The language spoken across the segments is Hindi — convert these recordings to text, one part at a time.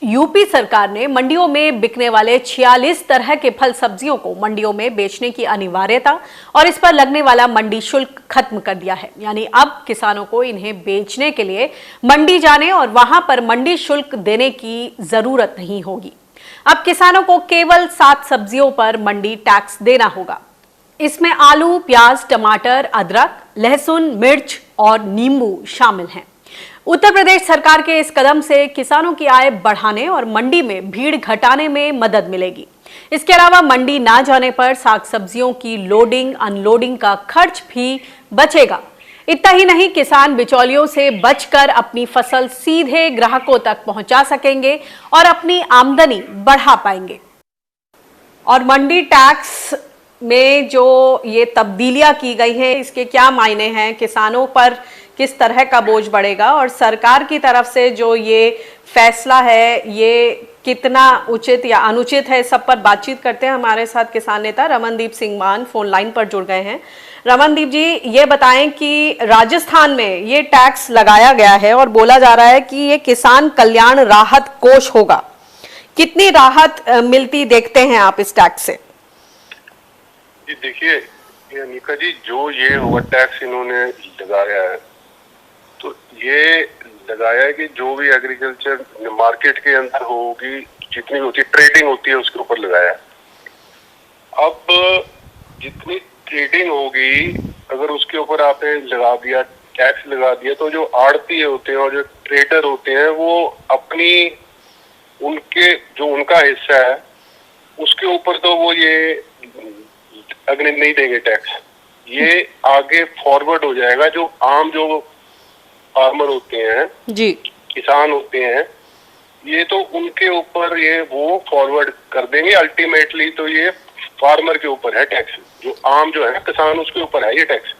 यूपी सरकार ने मंडियों में बिकने वाले 46 तरह के फल सब्जियों को मंडियों में बेचने की अनिवार्यता और इस पर लगने वाला मंडी शुल्क खत्म कर दिया है। यानी अब किसानों को इन्हें बेचने के लिए मंडी जाने और वहां पर मंडी शुल्क देने की जरूरत नहीं होगी। अब किसानों को केवल 7 सब्जियों पर मंडी टैक्स देना होगा। इसमें आलू, प्याज, टमाटर, अदरक, लहसुन, मिर्च और नींबू शामिल हैं। उत्तर प्रदेश सरकार के इस कदम से किसानों की आय बढ़ाने और मंडी में भीड़ घटाने में मदद मिलेगी। इसके अलावा मंडी ना जाने पर साग सब्जियों की लोडिंग अनलोडिंग का खर्च भी बचेगा। इतना ही नहीं, किसान बिचौलियों से बचकर अपनी फसल सीधे ग्राहकों तक पहुंचा सकेंगे और अपनी आमदनी बढ़ा पाएंगे। और मंडी टैक्स में जो ये तब्दीलियां की गई हैं, इसके क्या मायने हैं, किसानों पर किस तरह का बोझ बढ़ेगा और सरकार की तरफ से जो ये फैसला है ये कितना उचित या अनुचित है, सब पर बातचीत करते हैं। हमारे साथ किसान नेता रमनदीप सिंह मान फोन लाइन पर जुड़ गए हैं। रमनदीप जी, ये बताएं कि राजस्थान में ये टैक्स लगाया गया है और बोला जा रहा है कि ये किसान कल्याण राहत कोष होगा। कितनी राहत मिलती देखते हैं आप इस टैक्स से? देखिए अनिका जी, जो ये ओवर टैक्स इन्होंने लगाया है, तो ये लगाया है कि जो भी एग्रीकल्चर मार्केट के अंदर होगी, जितनी होती है ट्रेडिंग होती है, उसके ऊपर लगाया है। अब जितनी ट्रेडिंग होगी, अगर उसके ऊपर आपने लगा दिया, टैक्स लगा दिया, तो जो आड़ती होते हैं और जो ट्रेडर होते हैं वो अपनी उनका हिस्सा है उसके ऊपर तो वो ये अग्नि नहीं देंगे टैक्स। ये आगे फॉरवर्ड हो जाएगा। जो आम जो फार्मर होते हैं जी, किसान होते हैं, ये तो उनके ऊपर ये वो फॉरवर्ड कर देंगे। अल्टीमेटली तो ये फार्मर के ऊपर है टैक्स, जो आम जो है किसान, उसके ऊपर है ये टैक्स।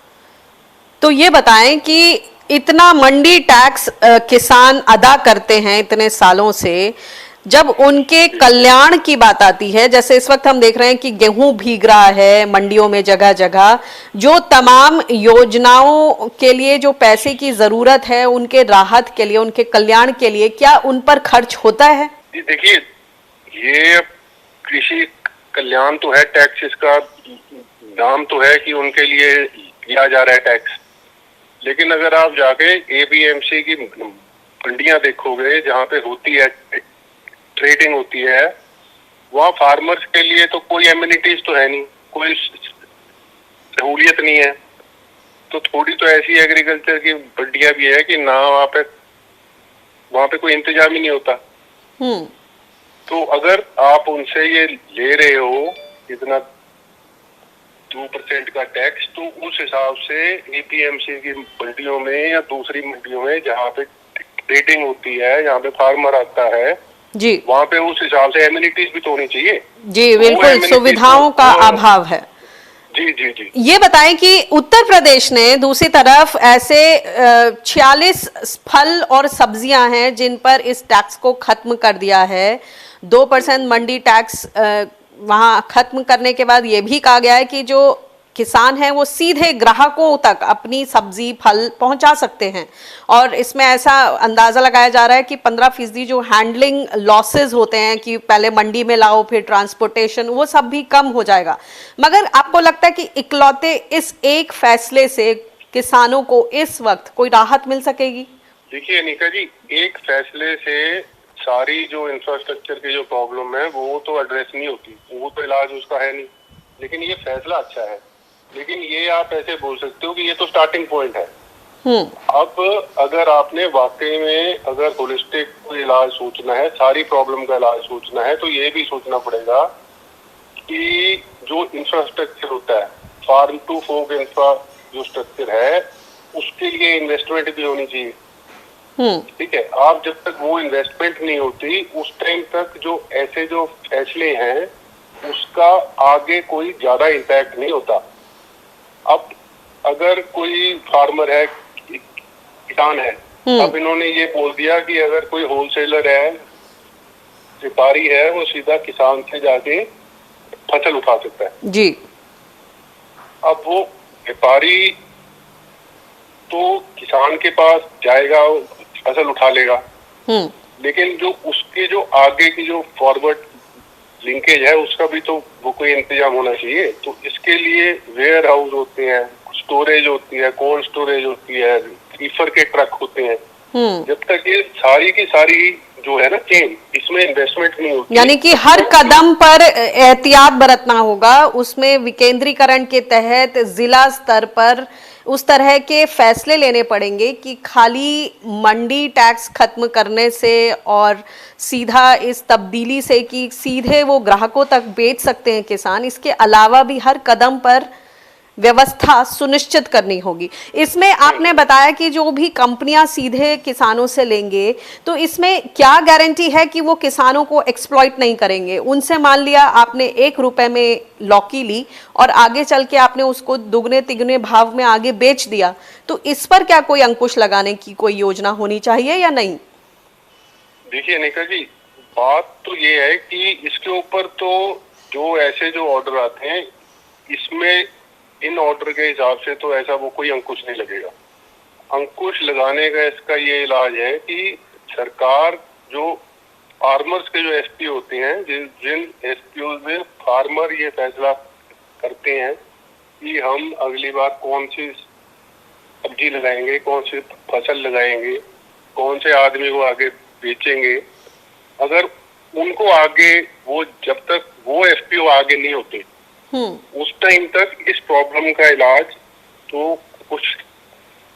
तो ये बताएं कि इतना मंडी टैक्स किसान अदा करते हैं इतने सालों से, जब उनके कल्याण की बात आती है, जैसे इस वक्त हम देख रहे हैं कि गेहूं भीग रहा है मंडियों में जगह जगह, जो तमाम योजनाओं के लिए जो पैसे की जरूरत है उनके राहत के लिए, उनके कल्याण के लिए, क्या उन पर खर्च होता है? देखिए, ये कृषि कल्याण तो है टैक्स, इसका नाम तो है कि उनके लिए लिया जा रहा है टैक्स। लेकिन अगर आप जाके APMC की मंडियां देखोगे जहाँ पे होती है ट्रेडिंग होती है, वहाँ फार्मर्स के लिए तो कोई एमिनिटीज तो है नहीं, कोई सहूलियत नहीं है। तो थोड़ी तो ऐसी एग्रीकल्चर की मंडियां भी है कि ना वहाँ पे कोई इंतजाम ही नहीं होता। तो अगर आप उनसे ये ले रहे हो इतना 2% का टैक्स, तो उस हिसाब से APMC की मंडियों में या दूसरी मंडियों में जहाँ पे ट्रेडिंग होती है, जहाँ पे फार्मर आता है जी, वहाँ पे उस हिसाब से एमिनिटीज भी तो होनी चाहिए। जी बिल्कुल, सुविधाओं का अभाव है। जी जी जी। ये बताएं कि उत्तर प्रदेश ने दूसरी तरफ ऐसे 46 फल और सब्जियां हैं जिन पर इस टैक्स को खत्म कर दिया है। 2% मंडी टैक्स वहां खत्म करने के बाद ये भी कहा गया है कि जो किसान हैं वो सीधे ग्राहकों तक अपनी सब्जी फल पहुंचा सकते हैं। और इसमें ऐसा अंदाजा लगाया जा रहा है कि 15% जो हैंडलिंग लॉसेस होते हैं कि पहले मंडी में लाओ फिर ट्रांसपोर्टेशन, वो सब भी कम हो जाएगा। मगर आपको लगता है कि इकलौते इस एक फैसले से किसानों को इस वक्त कोई राहत मिल सकेगी? देखिए अनिका जी, एक फैसले से सारी जो इंफ्रास्ट्रक्चर की जो प्रॉब्लम है वो तो एड्रेस नहीं होती, वो तो इलाज उसका है नहीं। लेकिन ये फैसला अच्छा है। लेकिन ये आप ऐसे बोल सकते हो कि ये तो स्टार्टिंग पॉइंट है। अब अगर आपने वाकई में अगर होलिस्टिक इलाज सोचना है, सारी प्रॉब्लम का इलाज सोचना है, तो ये भी सोचना पड़ेगा कि जो इंफ्रास्ट्रक्चर होता है, फार्म टू फोक इंफ्रा जो स्ट्रक्चर है, उसके लिए इन्वेस्टमेंट भी होनी चाहिए। ठीक है, आप जब तक वो इन्वेस्टमेंट नहीं होती, उस टाइम तक जो ऐसे जो फैसले हैं उसका आगे कोई ज्यादा इम्पैक्ट नहीं होता। अब अगर कोई फार्मर है, किसान है, अब इन्होंने ये बोल दिया कि अगर कोई होलसेलर है, व्यापारी है, वो सीधा किसान से जाके फसल उठा सकता है जी। अब वो व्यापारी तो किसान के पास जाएगा, फसल उठा लेगा, लेकिन जो उसके जो आगे की जो फॉरवर्ड लिंकेज है उसका भी तो वो कोई इंतजाम होना चाहिए। तो इसके लिए वेयर हाउस होते हैं, स्टोरेज होती है, कोल्ड स्टोरेज होती है, रीफर के ट्रक होते हैं। जब तक ये सारी की सारी जो है ना चेन, इसमें इन्वेस्टमेंट नहीं होती, यानी कि हर कदम पर एहतियात बरतना होगा। उसमें विकेंद्रीकरण के तहत जिला स्तर पर उस तरह के फैसले लेने पड़ेंगे कि खाली मंडी टैक्स खत्म करने से और सीधा इस तब्दीली से कि सीधे वो ग्राहकों तक बेच सकते हैं किसान, इसके अलावा भी हर कदम पर व्यवस्था सुनिश्चित करनी होगी। इसमें आपने बताया कि जो भी कंपनियां सीधे किसानों से लेंगे, तो इसमें क्या गारंटी है कि वो किसानों को एक्सप्लॉइट नहीं करेंगे? उनसे मान लिया आपने 1 रुपए में लौकी ली और आगे चल के आपने उसको दुगने तिगने भाव में आगे बेच दिया, तो इस पर क्या कोई अंकुश लगाने की कोई योजना होनी चाहिए या नहीं? देखिए निका जी, बात तो ये है कि इसके ऊपर तो जो ऐसे जो ऑर्डर आते हैं, इसमें इन ऑर्डर के हिसाब से तो ऐसा वो कोई अंकुश नहीं लगेगा। अंकुश लगाने का इसका ये इलाज है कि सरकार जो फार्मर्स के जो एसपी होते हैं, जिन एसपीओ में फार्मर ये फैसला करते हैं कि हम अगली बार कौन सी सब्जी लगाएंगे, कौन सी फसल लगाएंगे, कौन से आदमी को आगे बेचेंगे। अगर उनको आगे वो जब तक वो एसपीओ आगे नहीं होते उस टाइम तक इस प्रॉब्लम का इलाज तो कुछ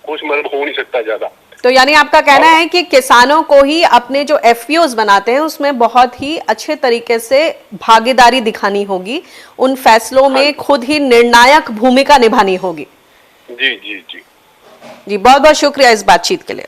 मतलब हो नहीं सकता ज्यादा। तो यानी आपका कहना है कि किसानों को ही अपने जो एफपीओज बनाते हैं उसमें बहुत ही अच्छे तरीके से भागीदारी दिखानी होगी, उन फैसलों में खुद ही निर्णायक भूमिका निभानी होगी। जी जी जी जी, बहुत बहुत शुक्रिया इस बातचीत के लिए।